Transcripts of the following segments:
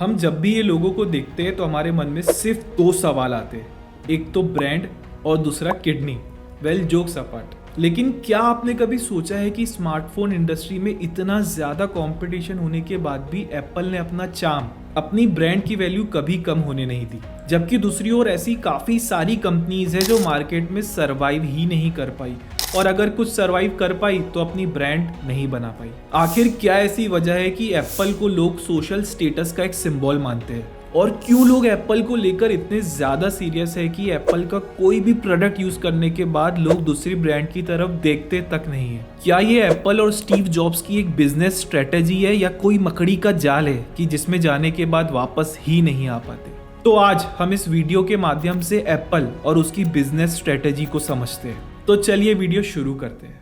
हम जब भी ये लोगों को देखते हैं तो हमारे मन में सिर्फ दो सवाल आते हैं, एक तो ब्रांड और दूसरा किडनी। वेल, जोक्स अपार्ट, लेकिन क्या आपने कभी सोचा है कि स्मार्टफोन इंडस्ट्री में इतना ज़्यादा कंपटीशन होने के बाद भी एप्पल ने अपना चार्म, अपनी ब्रांड की वैल्यू कभी कम होने नहीं दी, जबकि दूसरी ओर ऐसी काफ़ी सारी कंपनीज है जो मार्केट में सरवाइव ही नहीं कर पाई, और अगर कुछ सरवाइव कर पाई तो अपनी ब्रांड नहीं बना पाई। आखिर क्या ऐसी वजह है कि एप्पल को लोग सोशल स्टेटस का एक सिंबल मानते हैं, और क्यों लोग एप्पल को लेकर इतने ज्यादा सीरियस है कि एप्पल का कोई भी प्रोडक्ट यूज करने के बाद लोग दूसरी ब्रांड की तरफ देखते तक नहीं है? क्या ये एप्पल और स्टीव जॉब्स की एक बिजनेस स्ट्रेटेजी है या कोई मकड़ी का जाल है कि जिसमें जाने के बाद वापस ही नहीं आ पाते? तो आज हम इस वीडियो के माध्यम से एप्पल और उसकी बिजनेस स्ट्रेटेजी को समझते हैं। तो चलिए वीडियो शुरू करते हैं।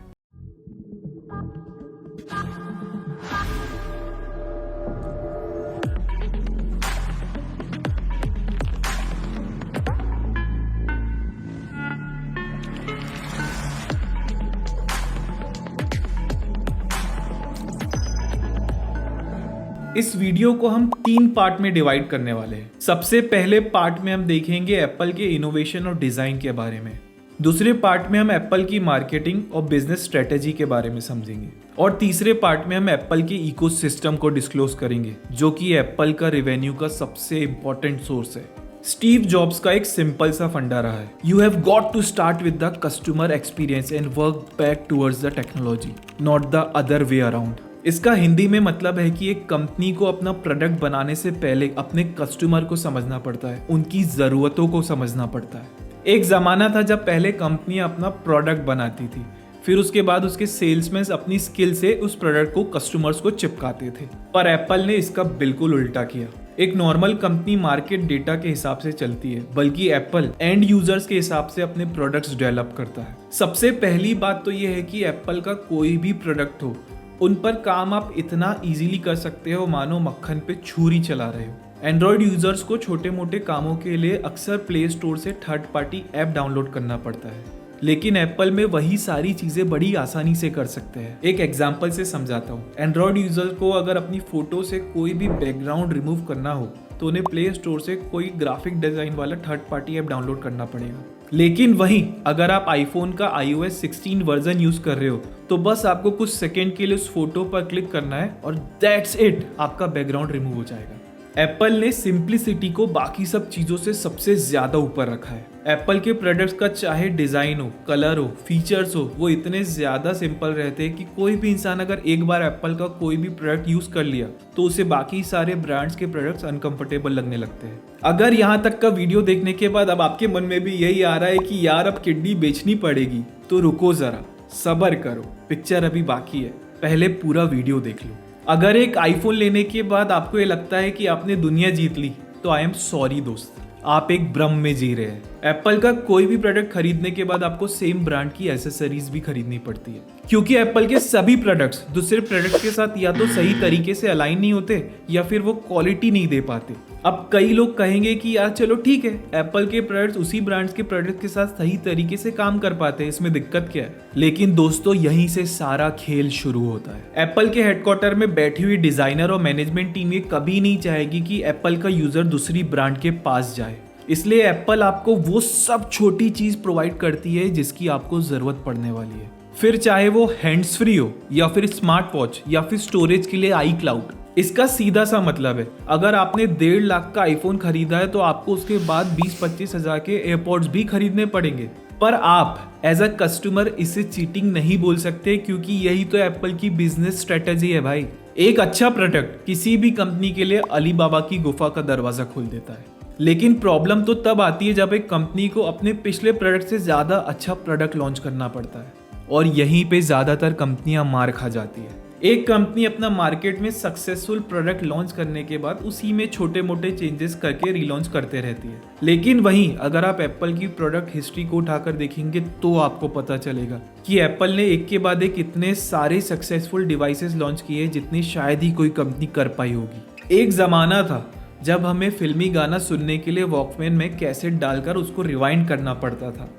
इस वीडियो को हम 3 पार्ट में डिवाइड करने वाले हैं। सबसे पहले पार्ट में हम देखेंगे एप्पल के इनोवेशन और डिजाइन के बारे में। दूसरे पार्ट में हम एप्पल की मार्केटिंग और बिजनेस स्ट्रेटेजी के बारे में समझेंगे, और तीसरे पार्ट में हम एप्पल के इकोसिस्टम को डिस्क्लोज करेंगे, जो कि एप्पल का रेवेन्यू का सबसे इंपॉर्टेंट सोर्स है। स्टीव जॉब्स का एक सिंपल सा फंडा रहा है, you have got to start with the customer experience and work back towards the technology, not the other way around. इसका हिंदी में मतलब है कि एक कंपनी को अपना प्रोडक्ट बनाने से पहले अपने कस्टमर को समझना पड़ता है, उनकी ज़रूरतों को समझना पड़ता है। एक ज़माना था जब पहले कंपनियां अपना प्रोडक्ट बनाती थी, फिर उसके बाद उसके सेल्समैन अपनी स्किल से उस प्रोडक्ट को कस्टमर्स को चिपकाते थे। पर एप्पल ने इसका बिल्कुल उल्टा किया। एक नॉर्मल कंपनी मार्केट डेटा के हिसाब से चलती है, बल्कि एप्पल एंड यूजर्स के हिसाब से अपने प्रोडक्ट्स डेवलप करता है। सबसे पहली बात तो यह है कि एप्पल का कोई भी प्रोडक्ट हो, उन पर काम आप इतना इजीली कर सकते हो मानो मक्खन पे छुरी चला रहे हो। एंड्रॉयड यूजर्स को छोटे मोटे कामों के लिए अक्सर प्ले स्टोर से थर्ड पार्टी ऐप डाउनलोड करना पड़ता है, लेकिन एप्पल में वही सारी चीजें बड़ी आसानी से कर सकते हैं। एक एग्जांपल से समझाता हूँ। एंड्रॉयड यूजर को अगर अपनी फोटो से कोई भी बैकग्राउंड रिमूव करना हो तो उन्हें प्ले स्टोर से कोई ग्राफिक डिजाइन वाला थर्ड पार्टी ऐप डाउनलोड करना पड़ेगा। लेकिन वहीं अगर आप आईफोन का iOS 16 वर्जन यूज कर रहे हो तो बस आपको कुछ सेकेंड के लिए उस फोटो पर क्लिक करना है और दैट्स इट, आपका बैकग्राउंड रिमूव हो जाएगा। एप्पल ने सिंप्लिसिटी को बाकी सब चीजों से सबसे ज्यादा ऊपर रखा है। एप्पल के प्रोडक्ट्स का चाहे डिजाइन हो, कलर हो, फीचर्स हो, वो इतने ज्यादा सिंपल रहते हैं कि कोई भी इंसान अगर एक बार एप्पल का कोई भी प्रोडक्ट यूज कर लिया तो उसे बाकी सारे ब्रांड्स के प्रोडक्ट्स अनकंफर्टेबल लगने लगते हैं। अगर यहाँ तक का वीडियो देखने के बाद अब आपके मन में भी यही आ रहा है कि यार अब किडनी बेचनी पड़ेगी, तो रुको जरा, सब्र करो, पिक्चर अभी बाकी है, पहले पूरा वीडियो देख लो। अगर एक आईफोन लेने के बाद आपको ये लगता है कि आपने दुनिया जीत ली, तो आई एम सॉरी दोस्त, आप एक भ्रम में जी रहे हैं। एप्पल का कोई भी प्रोडक्ट खरीदने के बाद आपको सेम ब्रांड की एसेसरीज भी खरीदनी पड़ती है, क्योंकि एप्पल के सभी प्रोडक्ट्स दूसरे प्रोडक्ट के साथ या तो सही तरीके से अलाइन नहीं होते या फिर वो क्वालिटी नहीं दे पाते। अब कई लोग कहेंगे कि यार चलो ठीक है, एप्पल के प्रोडक्ट्स उसी ब्रांड्स के प्रोडक्ट के साथ सही तरीके से काम कर पाते हैं, इसमें दिक्कत क्या है? लेकिन दोस्तों, यहीं से सारा खेल शुरू होता है। एप्पल के हेडक्वार्टर में बैठी हुई डिजाइनर और मैनेजमेंट टीम ये कभी नहीं चाहेगी कि एप्पल का यूजर दूसरी ब्रांड के पास जाए, इसलिए एप्पल आपको वो सब छोटी चीज प्रोवाइड करती है जिसकी आपको जरूरत पड़ने वाली है। फिर चाहे वो हैंड्स फ्री हो या फिर स्मार्ट वॉच या फिर स्टोरेज के लिए आई क्लाउड। इसका सीधा सा मतलब है, अगर आपने 1.5 लाख का आईफोन खरीदा है तो आपको उसके बाद 20-25 हजार के एयरपॉड्स भी खरीदने पड़ेंगे। पर आप एज अ कस्टमर इसे चीटिंग नहीं बोल सकते, क्योंकि यही तो एप्पल की बिजनेस स्ट्रेटेजी है भाई। एक अच्छा प्रोडक्ट किसी भी कंपनी के लिए अली बाबा की गुफा का दरवाजा खोल देता है, लेकिन प्रॉब्लम तो तब आती है जब एक कंपनी को अपने पिछले प्रोडक्ट से ज्यादा अच्छा प्रोडक्ट लॉन्च करना पड़ता है, और यहीं पे ज्यादातर कंपनियां मार खा जाती है। एक कंपनी अपना मार्केट में सक्सेसफुल प्रोडक्ट लॉन्च करने के बाद उसी में छोटे मोटे चेंजेस करके रीलॉन्च करते रहती है। लेकिन वहीं अगर आप एप्पल की प्रोडक्ट हिस्ट्री को उठाकर देखेंगे तो आपको पता चलेगा कि एप्पल ने एक के बाद एक इतने सारे सक्सेसफुल डिवाइसेस लॉन्च किए जितनी शायद ही कोई कंपनी कर पाई होगी। एक जमाना था जब हमें फिल्मी गाना सुनने के लिए वॉकमैन में कैसेट डालकर उसको रिवाइंड करना पड़ता था।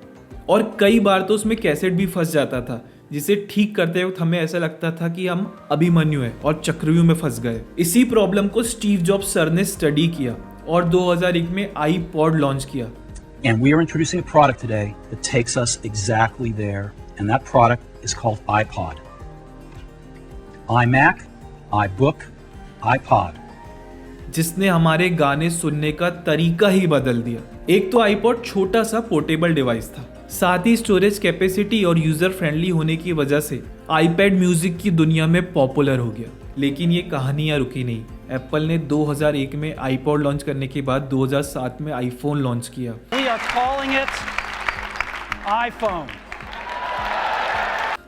और कई बार तो उसमें कैसेट भी फंस जाता था, जिसे ठीक करते वक्त हमें ऐसा लगता था कि हम अभिमन्यु हैं और चक्रव्यूह में फंस गए। इसी प्रॉब्लम को स्टीव जॉब्स सर ने स्टडी किया और 2001 में iPod लॉन्च किया। And we are introducing a product today that takes us exactly there, and that product is called iPod. iMac, iBook, iPod. जिसने हमारे गाने सुनने का तरीका ही बदल दिया। एक तो iPod छोटा सा पोर्टेबल डिवाइस था, साथ ही स्टोरेज कैपेसिटी और यूजर फ्रेंडली होने की वजह से iPad म्यूजिक की दुनिया में पॉपुलर हो गया। लेकिन ये कहानियां रुकी नहीं। एप्पल ने 2001 में iPod लॉन्च करने के बाद 2007 में आईफोन लॉन्च किया। We are calling it iPhone.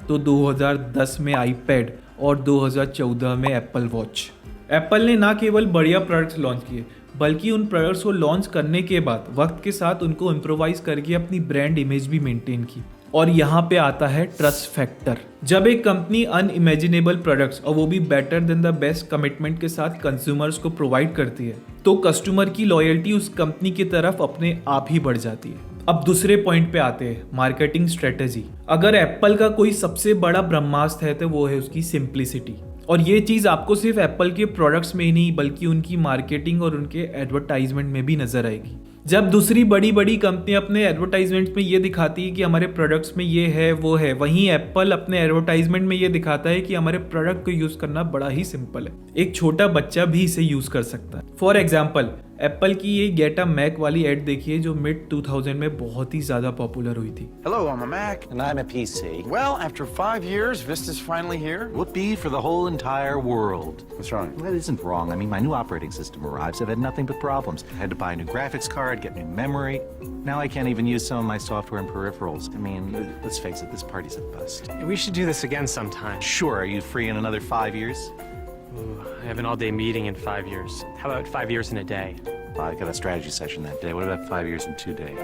तो 2010 में iPad और 2014 में एप्पल वॉच। एप्पल ने ना केवल बढ़िया प्रोडक्ट्स लॉन्च किए, बल्कि उन प्रोडक्ट्स को लॉन्च करने के बाद वक्त के साथ उनको इम्प्रोवाइज करके अपनी ब्रांड इमेज भी मेंटेन की। और यहाँ पे आता है ट्रस्ट फैक्टर। जब एक कंपनी अनइमेजिनेबल प्रोडक्ट्स और वो भी better than the best commitment के साथ कंज्यूमर्स को प्रोवाइड करती है, तो कस्टमर की लॉयल्टी उस कंपनी की तरफ अपने आप ही बढ़ जाती है। अब दूसरे पॉइंट पे आते हैं, मार्केटिंग स्ट्रेटेजी। अगर एप्पल का कोई सबसे बड़ा ब्रह्मास्त्र है तो वो है उसकी सिंप्लिसिटी। और ये चीज़ आपको सिर्फ एप्पल के प्रोडक्ट्स में ही नहीं बल्कि उनकी मार्केटिंग और उनके एडवर्टाइजमेंट में भी नजर आएगी। जब दूसरी बड़ी बड़ी कंपनी अपने एडवर्टाइजमेंट में ये दिखाती है कि हमारे प्रोडक्ट्स में ये है वो है, वहीं एप्पल अपने एडवर्टाइजमेंट में ये दिखाता है कि हमारे प्रोडक्ट को यूज करना बड़ा ही सिंपल है, एक छोटा बच्चा भी इसे यूज कर सकता है। फॉर एग्जाम्पल, एप्पल की ये गेट अ मैक वाली एड देखिए जो मिड 2000 में बहुत ही ज्यादा पॉपुलर हुई थी। Hello, I'm a Mac. And I'm a PC. Well, after 5 years, Vista's finally here. Whoopee for the whole entire world. What's wrong? That isn't wrong. I mean, my new operating system arrives. I've had nothing but problems. I had to buy a new graphics card, get new memory. Now I can't even use some of my software and peripherals. I mean, let's face it, this party's a bust. We should do this again sometime. Sure, are you free in another 5 years? Ooh, I have an all-day meeting in 5 years. How about 5 years in a day? I got a strategy session that day. What about 5 years in 2 days?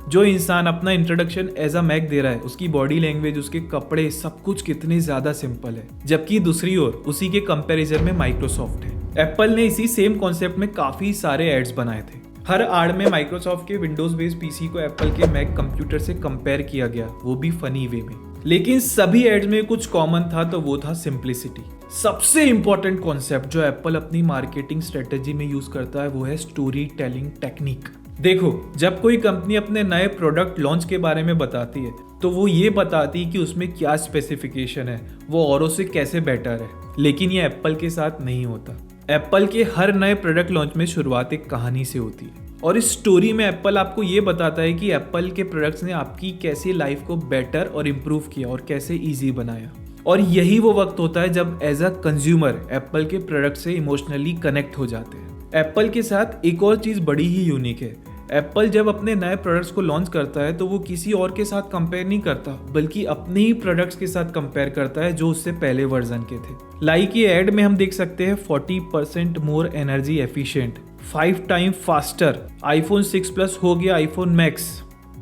जो इंसान अपना introduction as a Mac दे रहा है, उसकी body language, उसके कपड़े, सब कुछ कितने ज्यादा सिंपल है, जबकि दूसरी ओर उसी के कंपैरिजन में माइक्रोसॉफ्ट है। एप्पल ने इसी सेम कॉन्सेप्ट में काफी सारे एड्स बनाए थे। हर आड़ में माइक्रोसॉफ्ट के विंडोज बेस्ड पीसी को एप्पल के मैक कंप्यूटर से कंपेयर किया गया, वो भी फनी वे में। लेकिन सभी एड्स में कुछ कॉमन था, तो वो था सिंप्लिसिटी। सबसे इंपॉर्टेंट कॉन्सेप्ट जो एप्पल अपनी मार्केटिंग स्ट्रेटेजी में यूज करता है वो है स्टोरी टेलिंग टेक्निक। देखो, जब कोई कंपनी अपने नए प्रोडक्ट लॉन्च के बारे में बताती है तो वो ये बताती है कि उसमें क्या स्पेसिफिकेशन है, वो औरों से कैसे बेटर है। लेकिन ये एप्पल के साथ नहीं होता। एप्पल के हर नए प्रोडक्ट लॉन्च में शुरुआत एक कहानी से होती है, और इस स्टोरी में एप्पल आपको ये बताता है कि एप्पल के प्रोडक्ट्स ने आपकी कैसे लाइफ को बेटर और इम्प्रूव किया और कैसे ईजी बनाया। और यही वो वक्त होता है जब एज अ कंज्यूमर एप्पल के प्रोडक्ट से इमोशनली कनेक्ट हो जाते हैं। एप्पल के साथ एक और चीज़ बड़ी ही यूनिक है। एप्पल जब अपने नए प्रोडक्ट्स को लॉन्च करता है तो वो किसी और के साथ कंपेयर नहीं करता, बल्कि अपने ही प्रोडक्ट्स के साथ कंपेयर करता है जो उससे पहले वर्जन के थे। लाइक ये एड में हम देख सकते हैं 40% more energy efficient, 5 time faster, iPhone 6 plus हो गया आईफोन मैक्स,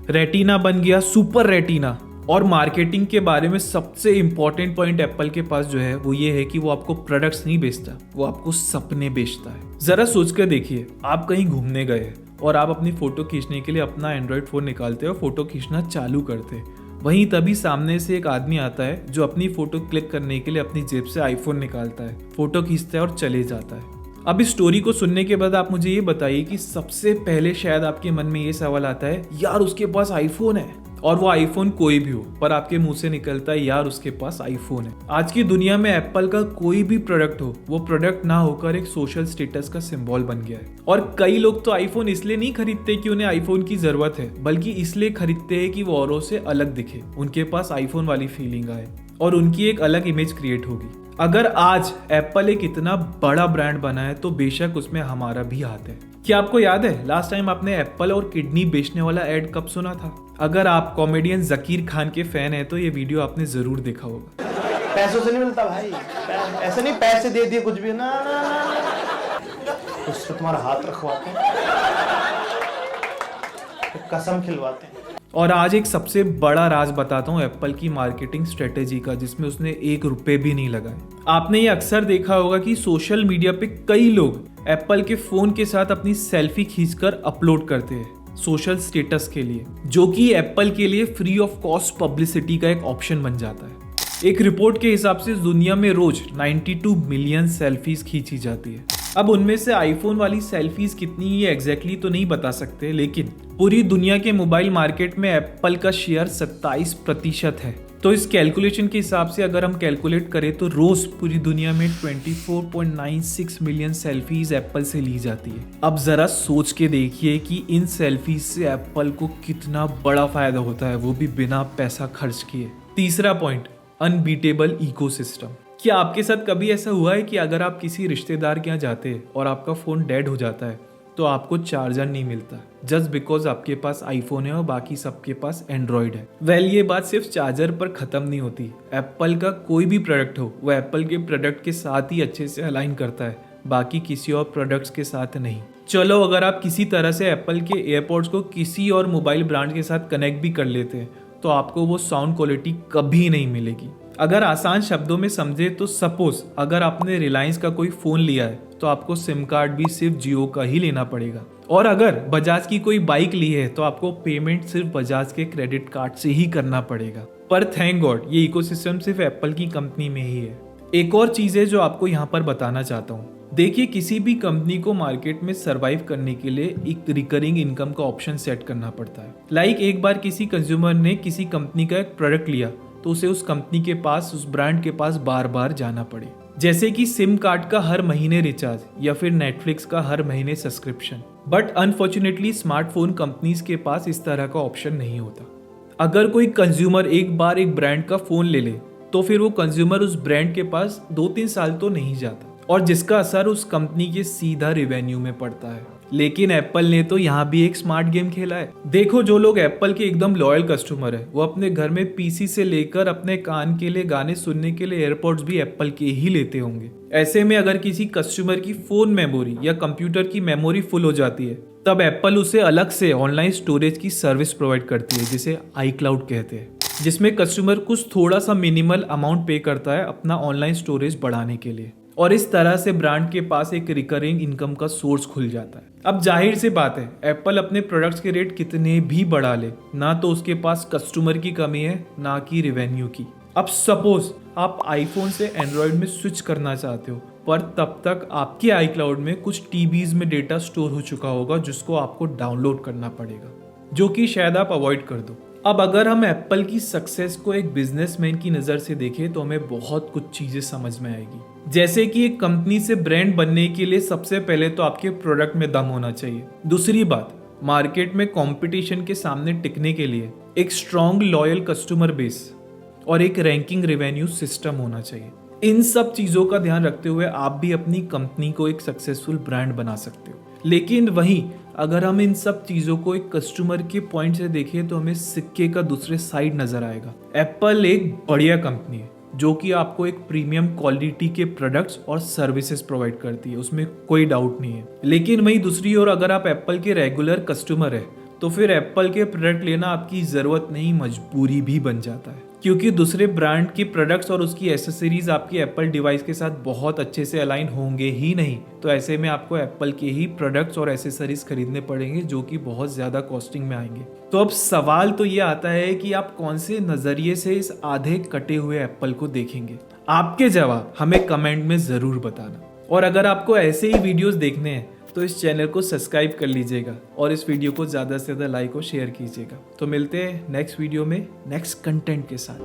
रेटिना बन गया सुपर रेटिना। और मार्केटिंग के बारे में सबसे इंपॉर्टेंट पॉइंट एप्पल के पास जो है वो ये है कि वो आपको प्रोडक्ट्स नहीं बेचता, वो आपको सपने बेचता है। जरा सोच कर देखिए, आप कहीं घूमने गए और आप अपनी फोटो खींचने के लिए अपना एंड्रॉइड फोन निकालते हो, फोटो खींचना चालू करते, वहीं तभी सामने से एक आदमी आता है जो अपनी फोटो क्लिक करने के लिए अपनी जेब से आईफोन निकालता है, फोटो खींचता है और चले जाता है। अब इस स्टोरी को सुनने के बाद आप मुझे ये बताइए कि सबसे पहले शायद आपके मन में ये सवाल आता है, यार उसके पास आईफोन है, और वो आईफोन कोई भी हो, पर आपके मुंह से निकलता है यार उसके पास आईफोन है। आज की दुनिया में एप्पल का कोई भी प्रोडक्ट हो, वो प्रोडक्ट ना होकर एक सोशल स्टेटस का सिंबल बन गया है। और कई लोग तो आईफोन इसलिए नहीं खरीदते कि उन्हें आईफोन की जरूरत है, बल्कि इसलिए खरीदते हैं कि वो औरों से अलग दिखे, उनके पास आईफोन वाली फीलिंग आए और उनकी एक अलग इमेज क्रिएट होगी। अगर आज एप्पल एक इतना बड़ा ब्रांड बना है तो बेशक उसमें हमारा भी हाथ है। क्या आपको याद है लास्ट टाइम आपने एप्पल और किडनी बेचने वाला एड कब सुना था? अगर आप कॉमेडियन जकीर खान के फैन हैं तो ये वीडियो आपने जरूर देखा होगा। पैसों से नहीं मिलता भाई, ऐसे नहीं पैसे दे दिए कुछ भी ना, उससे तुम्हारा हाथ रखवाते हैं, कसम खिलवाते हैं। और आज एक सबसे बड़ा राज बताता हूँ एप्पल की मार्केटिंग स्ट्रेटेजी का, जिसमें उसने 1 रुपए भी नहीं लगाए। आपने ये अक्सर देखा होगा कि सोशल मीडिया पे कई लोग एप्पल के फोन के साथ अपनी सेल्फी खींचकर अपलोड करते हैं, सोशल स्टेटस के लिए, जो कि एप्पल के लिए फ्री ऑफ कॉस्ट पब्लिसिटी का एक ऑप्शन बन जाता है। एक रिपोर्ट के हिसाब से दुनिया में रोज 92 मिलियन सेल्फीज खींची जाती है। अब उनमें से आईफोन वाली सेल्फीज कितनी ये एग्जैक्टली तो नहीं बता सकते, लेकिन पूरी दुनिया के मोबाइल मार्केट में एप्पल का शेयर 27% है। तो इस कैलकुलेशन के हिसाब से अगर हम कैलकुलेट करें तो रोज पूरी दुनिया में 24.96 मिलियन सेल्फीज एप्पल से ली जाती है। अब जरा सोच के देखिए कि इन सेल्फीज से एप्पल को कितना बड़ा फायदा होता है, वो भी बिना पैसा खर्च किए। तीसरा पॉइंट, अनबीटेबल इकोसिस्टम। क्या आपके साथ कभी ऐसा हुआ है कि अगर आप किसी रिश्तेदार के यहाँ जाते हैं और आपका फोन डेड हो जाता है तो आपको चार्जर नहीं मिलता, जस्ट बिकॉज आपके पास आईफोन है और बाकी सबके पास एंड्रॉइड है। वेल, ये बात सिर्फ चार्जर पर खत्म नहीं होती। एप्पल का कोई भी प्रोडक्ट हो वो एप्पल के प्रोडक्ट के साथ ही अच्छे से अलाइन करता है, बाकी किसी और प्रोडक्ट्स के साथ नहीं। चलो, अगर आप किसी तरह से एप्पल के एयरपॉड्स को किसी और मोबाइल ब्रांड के साथ कनेक्ट भी कर लेते हैं तो आपको वो साउंड क्वालिटी कभी नहीं मिलेगी। अगर आसान शब्दों में समझे तो सपोज अगर आपने रिलायंस का कोई फोन लिया है तो आपको सिम कार्ड भी सिर्फ जियो का ही लेना पड़ेगा, और अगर बजाज की कोई बाइक ली है तो आपको पेमेंट सिर्फ बजाज के क्रेडिट कार्ड से ही करना पड़ेगा। पर थैंक गॉड ये इकोसिस्टम सिर्फ एप्पल की कंपनी में ही है। एक और चीज है जो आपको यहाँ पर बताना चाहता हूँ। देखिए, किसी भी कंपनी को मार्केट में सरवाइव करने के लिए एक रिकरिंग इनकम का ऑप्शन सेट करना पड़ता है। लाइक एक बार किसी कंज्यूमर ने किसी कंपनी का एक प्रोडक्ट लिया तो उसे उस कंपनी के पास, उस ब्रांड के पास बार बार जाना पड़े, जैसे कि सिम कार्ड का हर महीने रिचार्ज या फिर नेटफ्लिक्स का हर महीने subscription. But unfortunately smartphone companies के पास इस तरह का ऑप्शन नहीं होता। अगर कोई कंज्यूमर एक बार एक ब्रांड का फोन ले ले तो फिर वो कंज्यूमर उस ब्रांड के पास 2-3 साल तो नहीं जाता, और जिसका असर उस कंपनी के सीधा रेवेन्यू में पड़ता है। लेकिन एप्पल ने तो यहाँ भी एक स्मार्ट गेम खेला है। देखो, जो लोग एप्पल के एकदम लॉयल कस्टमर है वो अपने घर में पीसी से लेकर अपने कान के लिए गाने सुनने के लिए एयरपॉड्स भी एप्पल के ही लेते होंगे। ऐसे में अगर किसी कस्टमर की फोन मेमोरी या कंप्यूटर की मेमोरी फुल हो जाती है तब एप्पल उसे अलग से ऑनलाइन स्टोरेज की सर्विस प्रोवाइड करती है, जिसे iCloud कहते हैं, जिसमें कस्टमर कुछ थोड़ा सा मिनिमल अमाउंट पे करता है अपना ऑनलाइन स्टोरेज बढ़ाने के लिए, और इस तरह से ब्रांड के पास एक रिकरिंग इनकम का सोर्स खुल जाता है। अब जाहिर सी बात है, एप्पल अपने प्रोडक्ट्स के रेट कितने भी बढ़ा ले, ना तो उसके पास कस्टमर की कमी है ना कि रेवेन्यू की। अब सपोज आप आईफोन से एंड्रॉइड में स्विच करना चाहते हो, पर तब तक आपके iCloud में कुछ टीबीज में डेटा स्टोर हो चुका होगा जिसको आपको डाउनलोड करना पड़ेगा, जो कि शायद आप अवॉइड कर दो। अब अगर हम एप्पल की सक्सेस को एक बिजनेसमैन की नज़र से देखें तो हमें बहुत कुछ चीज़ें समझ में आएगी, जैसे कि एक कंपनी से ब्रांड बनने के लिए सबसे पहले तो आपके प्रोडक्ट में दम होना चाहिए। दूसरी बात, मार्केट में कंपटीशन के सामने टिकने के लिए एक स्ट्रॉन्ग लॉयल कस्टमर बेस और एक रैंकिंग रेवेन्यू सिस्टम होना चाहिए। इन सब चीज़ों का ध्यान रखते हुए आप भी अपनी कंपनी को एक सक्सेसफुल ब्रांड बना सकते हो। लेकिन वहीं अगर हम इन सब चीज़ों को एक कस्टमर के पॉइंट से देखें तो हमें सिक्के का दूसरे साइड नजर आएगा। एप्पल एक बढ़िया कंपनी है जो कि आपको एक प्रीमियम क्वालिटी के प्रोडक्ट्स और सर्विसेज प्रोवाइड करती है, उसमें कोई डाउट नहीं है। लेकिन वहीं दूसरी ओर अगर आप एप्पल के रेगुलर कस्टमर है तो फिर एप्पल के प्रोडक्ट लेना आपकी ज़रूरत नहीं, मजबूरी भी बन जाता है, क्योंकि दूसरे ब्रांड के प्रोडक्ट्स और उसकी एसेसरीज आपकी एप्पल डिवाइस के साथ बहुत अच्छे से अलाइन होंगे ही नहीं। तो ऐसे में आपको एप्पल के ही प्रोडक्ट्स और एसेसरीज खरीदने पड़ेंगे जो कि बहुत ज़्यादा कॉस्टिंग में आएंगे। तो अब सवाल तो ये आता है कि आप कौन से नज़रिए से इस आधे कटे हुए एप्पल को देखेंगे। आपके जवाब हमें कमेंट में ज़रूर बताना, और अगर आपको ऐसे ही वीडियोज़ देखने हैं तो इस चैनल को सब्सक्राइब कर लीजिएगा और इस वीडियो को ज़्यादा से ज़्यादा लाइक और शेयर कीजिएगा। तो मिलते हैं नेक्स्ट वीडियो में नेक्स्ट कंटेंट के साथ।